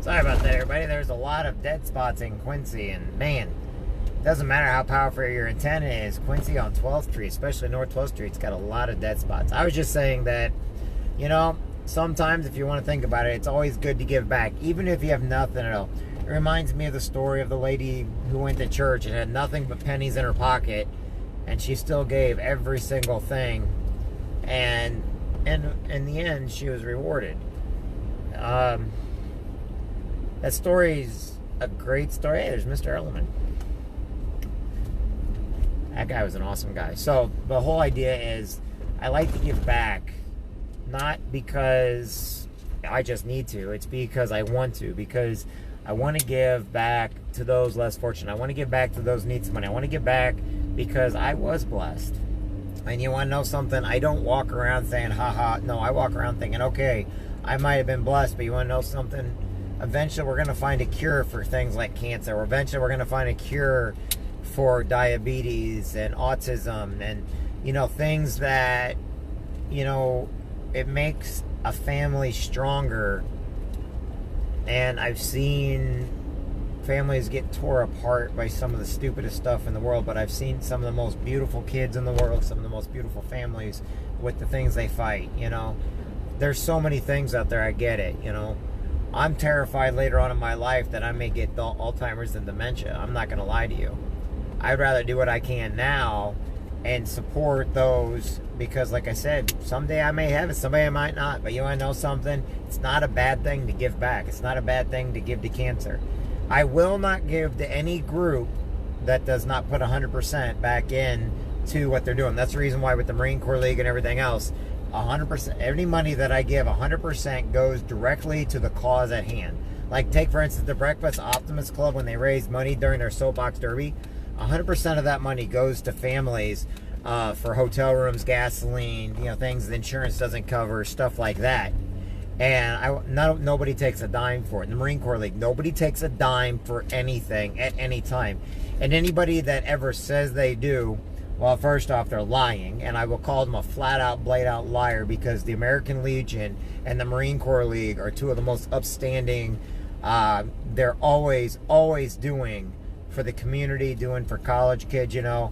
Sorry about that, everybody. There's a lot of dead spots in Quincy, and man, it doesn't matter how powerful your antenna is. Quincy on 12th Street, especially North 12th Street, it's got a lot of dead spots. I was just saying that, you know, sometimes if you want to think about it, it's always good to give back, even if you have nothing at all. It reminds me of the story of the lady who went to church and had nothing but pennies in her pocket, and she still gave every single thing, and in the end, she was rewarded. That story's a great story. Hey, there's Mr. Ehrlichman. That guy was an awesome guy. So the whole idea is I like to give back, not because I just need to. It's because I want to. Because I want to give back to those less fortunate. I want to give back to those who need some money. I want to give back because I was blessed. And you want to know something? I don't walk around saying, haha. No, I walk around thinking, okay, I might have been blessed, but you want to know something? Eventually, we're going to find a cure for things like cancer. Or eventually, we're going to find a cure for diabetes and autism and, you know, things that, you know, it makes a family stronger. And I've seen families get tore apart by some of the stupidest stuff in the world, but I've seen some of the most beautiful kids in the world, some of the most beautiful families with the things they fight, you know. There's so many things out there, I get it, you know. I'm terrified later on in my life that I may get Alzheimer's and dementia. I'm not going to lie to you. I'd rather do what I can now and support those because, like I said, someday I may have it, someday I might not. But you want to know something? It's not a bad thing to give back. It's not a bad thing to give to cancer. I will not give to any group that does not put 100% back in to what they're doing. That's the reason why with the Marine Corps League and everything else, 100%, any money that I give, 100% goes directly to the cause at hand. Like, take for instance the Breakfast Optimist Club when they raised money during their soapbox derby. 100% of that money goes to families for hotel rooms, gasoline, you know, things the insurance doesn't cover, stuff like that. And nobody takes a dime for it. In the Marine Corps League, nobody takes a dime for anything at any time. And anybody that ever says they do, well, first off, they're lying, and I will call them a flat-out, blade-out liar because the American Legion and the Marine Corps League are two of the most upstanding. They're always doing for the community, doing for college kids, you know.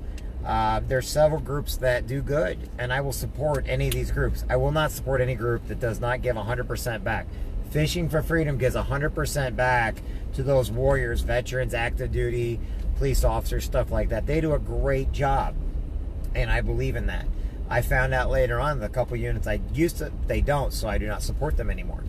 There's several groups that do good, and I will support any of these groups. I will not support any group that does not give 100% back. Fishing for Freedom gives 100% back to those warriors, veterans, active duty, police officers, stuff like that. They do a great job. And I believe in that. I found out later on the couple units they don't, so I do not support them anymore.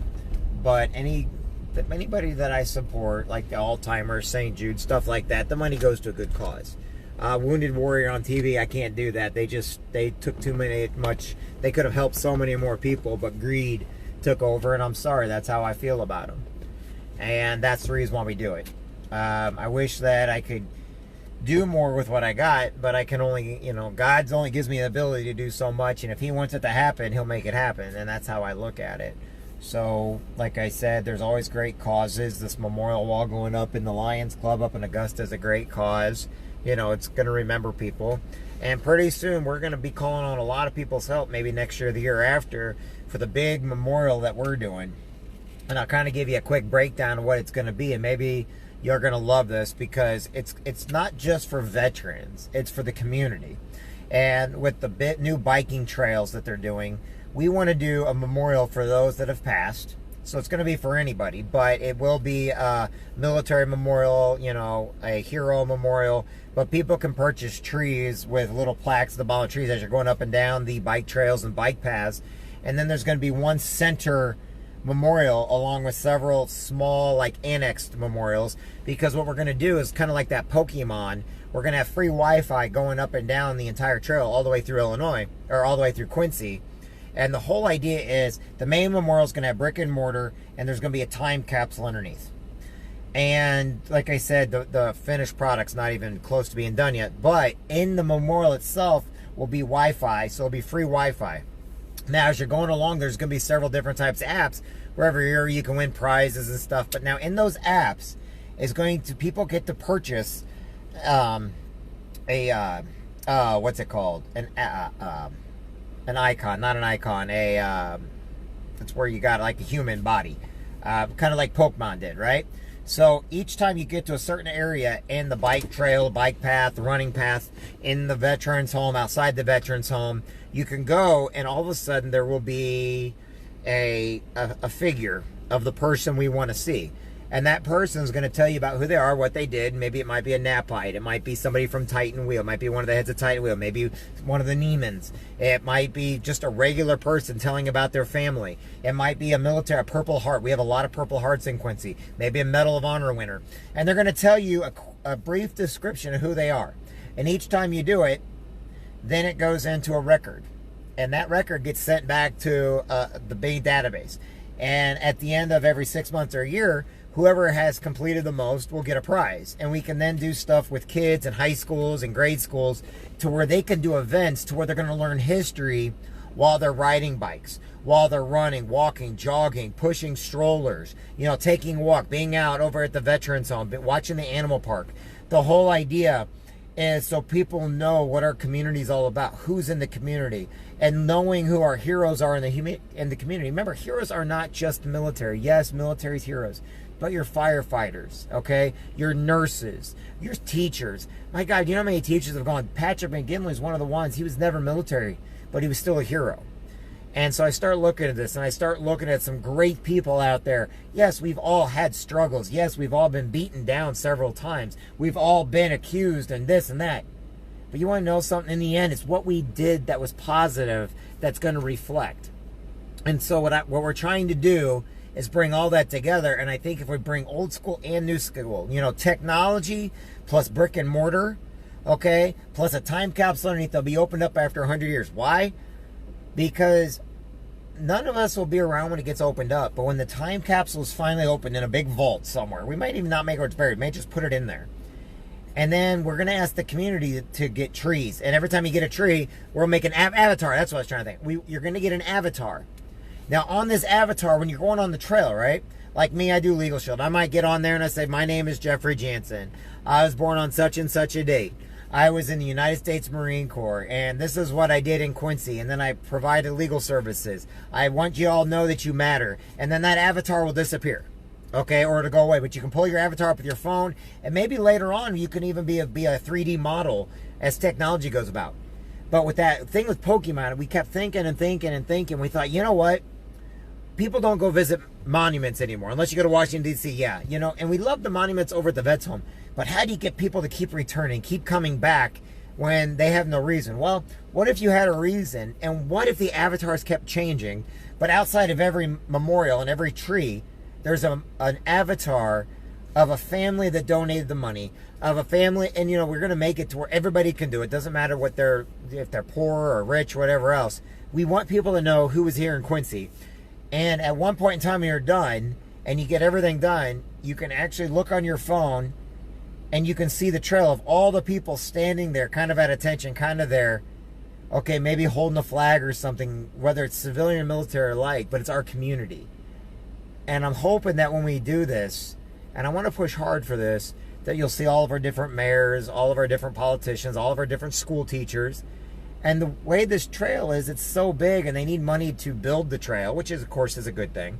But anybody that I support, like the Alzheimer's, St. Jude, stuff like that, the money goes to a good cause. Wounded Warrior on TV, I can't do that. They took they could have helped so many more people, but greed took over, and I'm sorry, that's how I feel about them. And that's the reason why we do it. I wish that I could do more with what I got, but I can only, you know, God's only gives me the ability to do so much, and if he wants it to happen, he'll make it happen, and that's how I look at it. So, like I said, there's always great causes. This memorial wall going up in the Lions Club up in Augusta is a great cause. You know, it's going to remember people, and pretty soon we're going to be calling on a lot of people's help, maybe next year or the year after, for the big memorial that we're doing. And I'll kind of give you a quick breakdown of what it's going to be, and maybe you're going to love this because it's not just for veterans, it's for the community. And with the new biking trails that they're doing, we want to do a memorial for those that have passed. So it's going to be for anybody, but it will be a military memorial, you know, a hero memorial. But people can purchase trees with little plaques at the bottom of trees as you're going up and down the bike trails and bike paths. And then there's going to be one center memorial along with several small, like, annexed memorials, because what we're going to do is kind of like that Pokemon. We're going to have free Wi-Fi going up and down the entire trail all the way through Illinois, or all the way through Quincy. And the whole idea is the main memorial is going to have brick and mortar, and there's going to be a time capsule underneath. And like I said, the finished product's not even close to being done yet, but in the memorial itself will be Wi-Fi, so it'll be free Wi-Fi. Now, as you're going along, there's going to be several different types of apps. Where every year you can win prizes and stuff. But now in those apps, people get to purchase what's it called? An icon, not an icon. It's where you got like a human body. kind of like Pokemon did, right? So each time you get to a certain area in the bike trail, bike path, running path, in the veterans home, outside the veterans home, you can go, and all of a sudden there will be a figure of the person we want to see. And that person is going to tell you about who they are, what they did. Maybe it might be a Napite. It might be somebody from Titan Wheel. It might be one of the heads of Titan Wheel. Maybe one of the Niemans. It might be just a regular person telling about their family. It might be a Purple Heart. We have a lot of Purple Hearts in Quincy. Maybe a Medal of Honor winner. And they're going to tell you a brief description of who they are. And each time you do it, then it goes into a record. And that record gets sent back to the big database. And at the end of every 6 months or a year, whoever has completed the most will get a prize. And we can then do stuff with kids in high schools and grade schools to where they can do events to where they're going to learn history while they're riding bikes, while they're running, walking, jogging, pushing strollers, you know, taking a walk, being out over at the veterans home, watching the animal park. The whole idea is so people know what our community is all about, who's in the community, and knowing who our heroes are in the community. Remember, heroes are not just military. Yes, military's heroes, but your firefighters, okay? Your nurses, your teachers. My God, you know how many teachers have gone? Patrick McGinley is one of the ones. He was never military, but he was still a hero. And so I start looking at this, and I start looking at some great people out there. Yes, we've all had struggles. Yes, we've all been beaten down several times. We've all been accused and this and that. But you want to know something? In the end, it's what we did that was positive that's going to reflect. And so what we're trying to do is bring all that together. And I think if we bring old school and new school, you know, technology plus brick and mortar, okay, plus a time capsule underneath, they'll be opened up after 100 years. Why? Because none of us will be around when it gets opened up. But when the time capsule is finally opened in a big vault somewhere, we might even not make where it's buried. We may just put it in there. And then we're going to ask the community to get trees. And every time you get a tree, we'll make an avatar. That's what I was trying to think. You're going to get an avatar. Now, on this avatar, when you're going on the trail, right? Like me, I do Legal Shield. I might get on there and I say, my name is Jeffrey Jansen. I was born on such and such a date. I was in the United States Marine Corps, and this is what I did in Quincy, and then I provided legal services. I want you all to know that you matter. And then that avatar will disappear, okay, or it'll go away. But you can pull your avatar up with your phone, and maybe later on you can even be a 3D model as technology goes about. But with that thing with Pokemon, we kept thinking and thinking and thinking. We thought, you know what? People don't go visit monuments anymore, unless you go to Washington, D.C., yeah. You know, and we love the monuments over at the vet's home. But how do you get people to keep returning, keep coming back when they have no reason? Well, what if you had a reason? And what if the avatars kept changing, but outside of every memorial and every tree, there's an avatar of a family that donated the money, of a family, and you know, we're going to make it to where everybody can do it. Doesn't matter what if they're poor or rich, whatever else. We want people to know who was here in Quincy. And at one point in time when you're done, and you get everything done, you can actually look on your phone and you can see the trail of all the people standing there, kind of at attention, kind of there. Okay, maybe holding a flag or something, whether it's civilian or military alike, but it's our community. And I'm hoping that when we do this, and I want to push hard for this, that you'll see all of our different mayors, all of our different politicians, all of our different school teachers. And the way this trail is, it's so big and they need money to build the trail, which is, of course, is a good thing,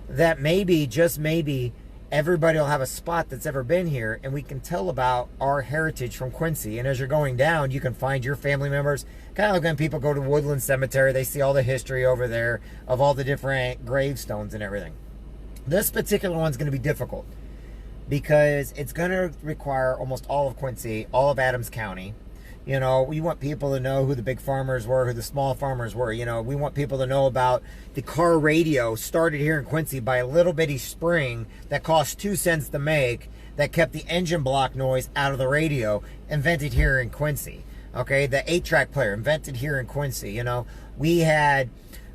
that maybe, just maybe, everybody will have a spot that's ever been here and we can tell about our heritage from Quincy. And as you're going down, you can find your family members. Kind of like when people go to Woodland Cemetery, they see all the history over there of all the different gravestones and everything. This particular one's going to be difficult because it's going to require almost all of Quincy, all of Adams County. You know, we want people to know who the big farmers were, who the small farmers were. You know, we want people to know about the car radio started here in Quincy by a little bitty spring that cost 2 cents to make, that kept the engine block noise out of the radio, invented here in Quincy. Okay, the 8-track player, invented here in Quincy. You know, we had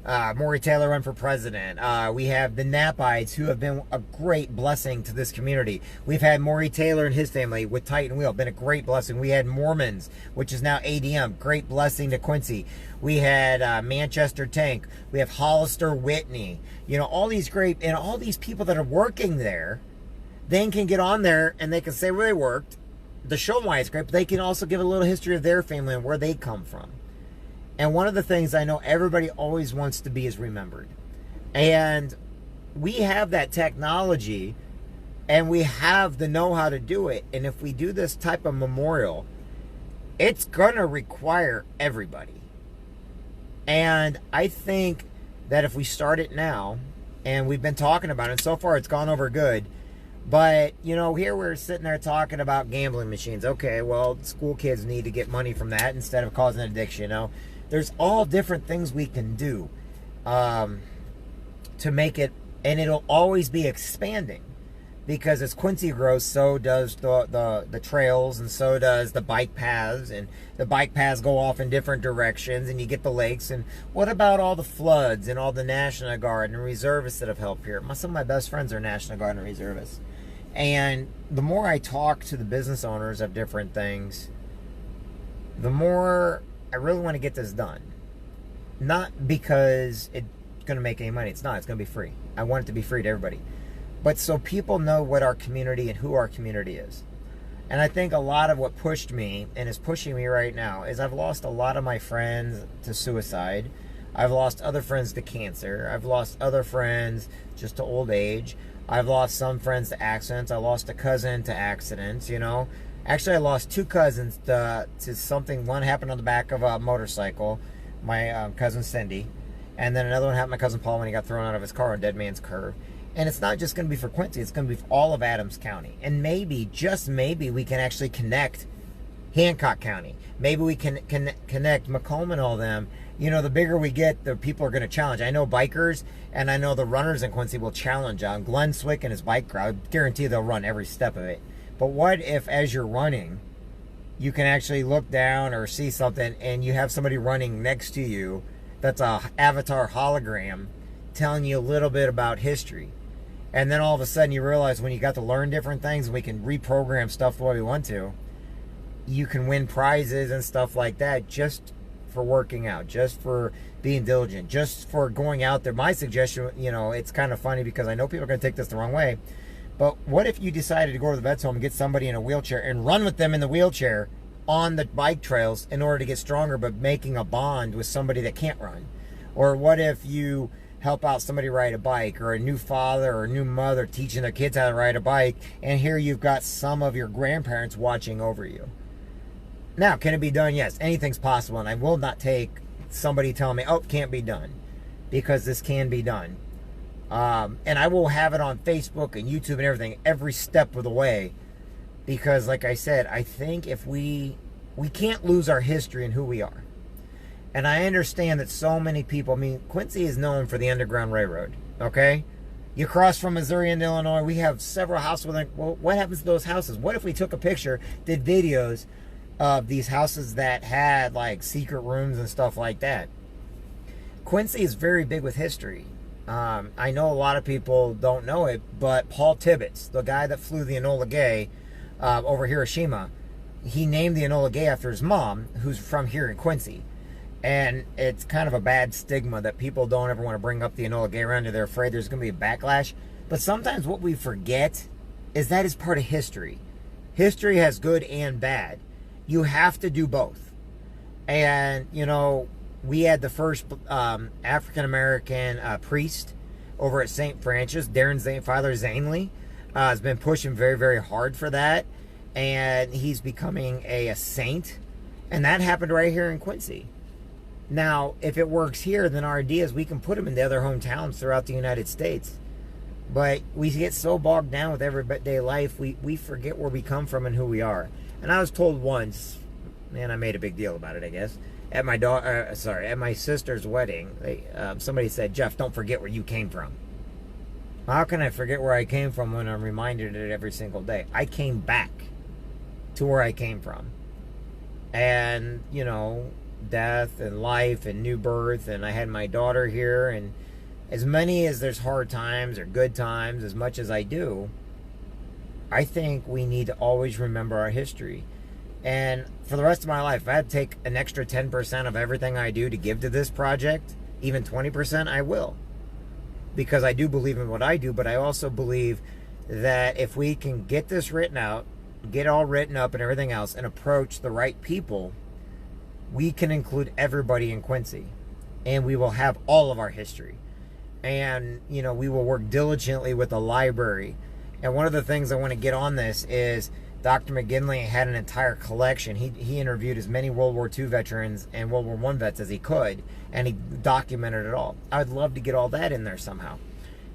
Maury Taylor run for president. We have the Napites, who have been a great blessing to this community. We've had Maury Taylor and his family with Titan Wheel, been a great blessing. We had Mormons, which is now ADM, great blessing to Quincy. We had Manchester Tank. We have Hollister Whitney. You know, all these great, and all these people that are working there, then can get on there and they can say where they worked, the show them why it's great, but they can also give a little history of their family and where they come from. And one of the things I know everybody always wants to be is remembered. And we have that technology and we have the know-how to do it. And if we do this type of memorial, it's going to require everybody. And I think that if we start it now, and we've been talking about it, and so far it's gone over good, but, you know, here we're sitting there talking about gambling machines. Okay, well, school kids need to get money from that instead of causing addiction, you know. There's all different things we can do to make it, and it'll always be expanding. Because as Quincy grows, so does the trails, and so does the bike paths, and the bike paths go off in different directions, and you get the lakes. And what about all the floods and all the National Guard and reservists that have helped here? Some of my best friends are National Guard and reservists. And the more I talk to the business owners of different things, the more I really want to get this done. Not because it's going to make any money. It's not. It's going to be free. I want it to be free to everybody. But so people know what our community and who our community is. And I think a lot of what pushed me, and is pushing me right now, is I've lost a lot of my friends to suicide. I've lost other friends to cancer. I've lost other friends just to old age. I've lost some friends to accidents. I lost a cousin to accidents, you know. Actually, I lost two cousins to something. One happened on the back of a motorcycle, my cousin Cindy. And then another one happened to my cousin Paul when he got thrown out of his car on Dead Man's Curve. And it's not just going to be for Quincy. It's going to be for all of Adams County. And maybe, just maybe, we can actually connect Hancock County. Maybe we can connect Macomb and all them. You know, the bigger we get, the people are going to challenge. I know bikers, and I know the runners in Quincy will challenge Glenn Swick and his bike crowd. Guarantee they'll run every step of it. But what if, as you're running, you can actually look down or see something, and you have somebody running next to you that's a avatar hologram telling you a little bit about history. And then all of a sudden you realize when you got to learn different things, and we can reprogram stuff the way we want to, you can win prizes and stuff like that just for working out, just for being diligent, just for going out there. My suggestion, you know, it's kind of funny because I know people are going to take this the wrong way, but what if you decided to go to the vet's home and get somebody in a wheelchair and run with them in the wheelchair on the bike trails in order to get stronger, but making a bond with somebody that can't run? Or what if you help out somebody ride a bike, or a new father or a new mother teaching their kids how to ride a bike, and here you've got some of your grandparents watching over you. Now, can it be done? Yes, anything's possible, and I will not take somebody telling me, oh, it can't be done, because this can be done. And I will have it on Facebook and YouTube and everything every step of the way, because like I said, I think if we can't lose our history and who we are. And I understand that so many people, I mean, Quincy is known for the Underground Railroad, okay? You cross from Missouri into Illinois, we have several houses. Well, what happens to those houses? What if we took a picture, did videos of these houses that had, like, secret rooms and stuff like that? Quincy is very big with history. I know a lot of people don't know it, but Paul Tibbets, the guy that flew the Enola Gay over Hiroshima, he named the Enola Gay after his mom, who's from here in Quincy. And it's kind of a bad stigma that people don't ever want to bring up the Enola Gay around. They're afraid there's going to be a backlash. But sometimes what we forget is that is part of history. History has good and bad. You have to do both. And, you know, we had the first African-American priest over at St. Francis, Father Zanley, has been pushing very, very hard for that. And he's becoming a saint. And that happened right here in Quincy. Now, if it works here, then our idea is we can put them in the other hometowns throughout the United States. But we get so bogged down with everyday life, we forget where we come from and who we are. And I was told once, man, I made a big deal about it, I guess, at my sister's wedding, somebody said, Jeff, don't forget where you came from. How can I forget where I came from when I'm reminded of it every single day? I came back to where I came from. And, you know, death and life and new birth, and I had my daughter here, and as many as there's hard times or good times, as much as I do, I think we need to always remember our history. And for the rest of my life, if I had to take an extra 10% of everything I do to give to this project, even 20%, I will, because I do believe in what I do. But I also believe that if we can get this written out, get all written up and everything else, and approach the right people, we can include everybody in Quincy, and we will have all of our history. And, you know, we will work diligently with the library. And one of the things I want to get on this is Dr. McGinley had an entire collection. He interviewed as many World War II veterans and World War I vets as he could, and he documented it all. I'd love to get all that in there somehow.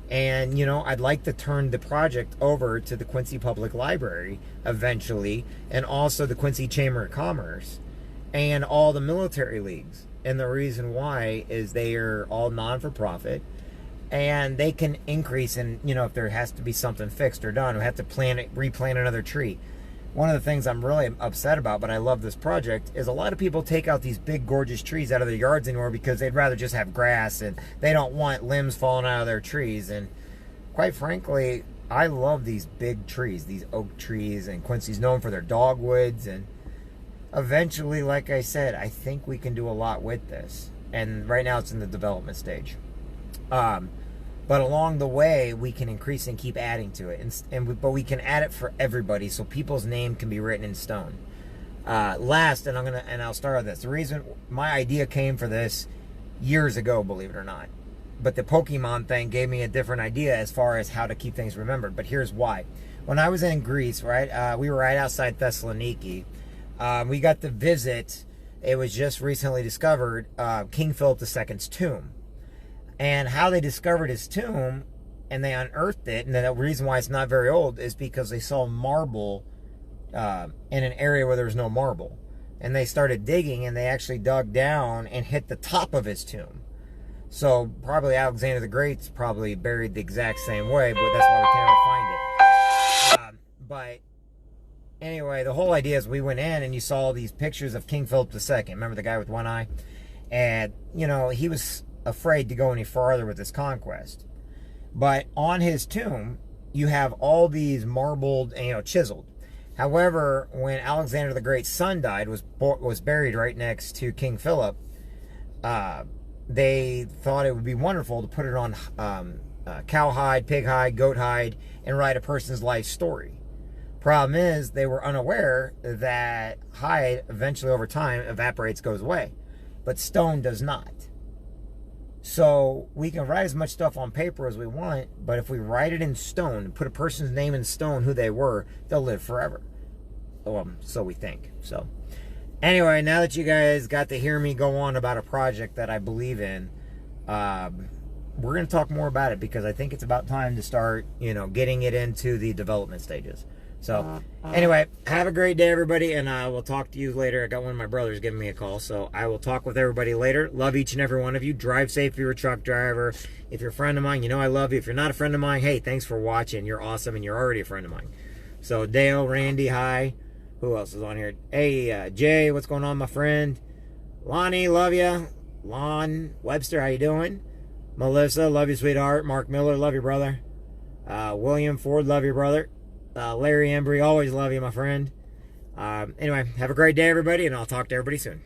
And, you know, I'd like to turn the project over to the Quincy Public Library eventually, and also the Quincy Chamber of Commerce, and all the military leagues. And the reason why is they are all non-for-profit, and they can increase in, you know, if there has to be something fixed or done, we have to replant another tree. One of the things I'm really upset about, but I love this project, is a lot of people take out these big gorgeous trees out of their yards anymore because they'd rather just have grass, and they don't want limbs falling out of their trees. And quite frankly, I love these big trees, these oak trees, and Quincy's known for their dogwoods. And eventually, like I said, I think we can do a lot with this. And right now it's in the development stage. But along the way, we can increase and keep adding to it, but we can add it for everybody, so people's name can be written in stone. Last, and I'll start with this. The reason my idea came for this years ago, believe it or not, but the Pokemon thing gave me a different idea as far as how to keep things remembered. But here's why: when I was in Greece, right, we were right outside Thessaloniki. We got to visit. It was just recently discovered King Philip II's tomb. And how they discovered his tomb, and they unearthed it, and the reason why it's not very old is because they saw marble in an area where there was no marble. And they started digging, and they actually dug down and hit the top of his tomb. So probably Alexander the Great's probably buried the exact same way, but that's why we can't ever find it. But anyway, the whole idea is we went in and you saw these pictures of King Philip II. Remember the guy with one eye? And, you know, he was afraid to go any farther with his conquest. But on his tomb, you have all these marbled, you know, chiseled. However, when Alexander the Great's son died, was buried right next to King Philip, they thought it would be wonderful to put it on cowhide, pig hide, goat hide, and write a person's life story. Problem is, they were unaware that hide eventually over time evaporates, goes away. But stone does not. So we can write as much stuff on paper as we want, but if we write it in stone, put a person's name in stone, who they were, they'll live forever. So we think. So anyway, now that you guys got to hear me go on about a project that I believe in, we're going to talk more about it, because I think it's about time to start, you know, getting it into the development stages. So anyway, have a great day, everybody, and I will talk to you later. I got one of my brothers giving me a call, so I will talk with everybody later. Love each and every one of you. Drive safe if you're a truck driver. If you're a friend of mine, you know I love you. If you're not a friend of mine, hey, thanks for watching. You're awesome, and you're already a friend of mine. So Dale, Randy, hi. Who else is on here? Hey, Jay, what's going on, my friend? Lonnie, love you. Lon Webster, how you doing? Melissa, love you, sweetheart. Mark Miller, love you, brother. William Ford, love you, brother. Larry Embry, always love you, my friend. Anyway, have a great day, everybody, and I'll talk to everybody soon.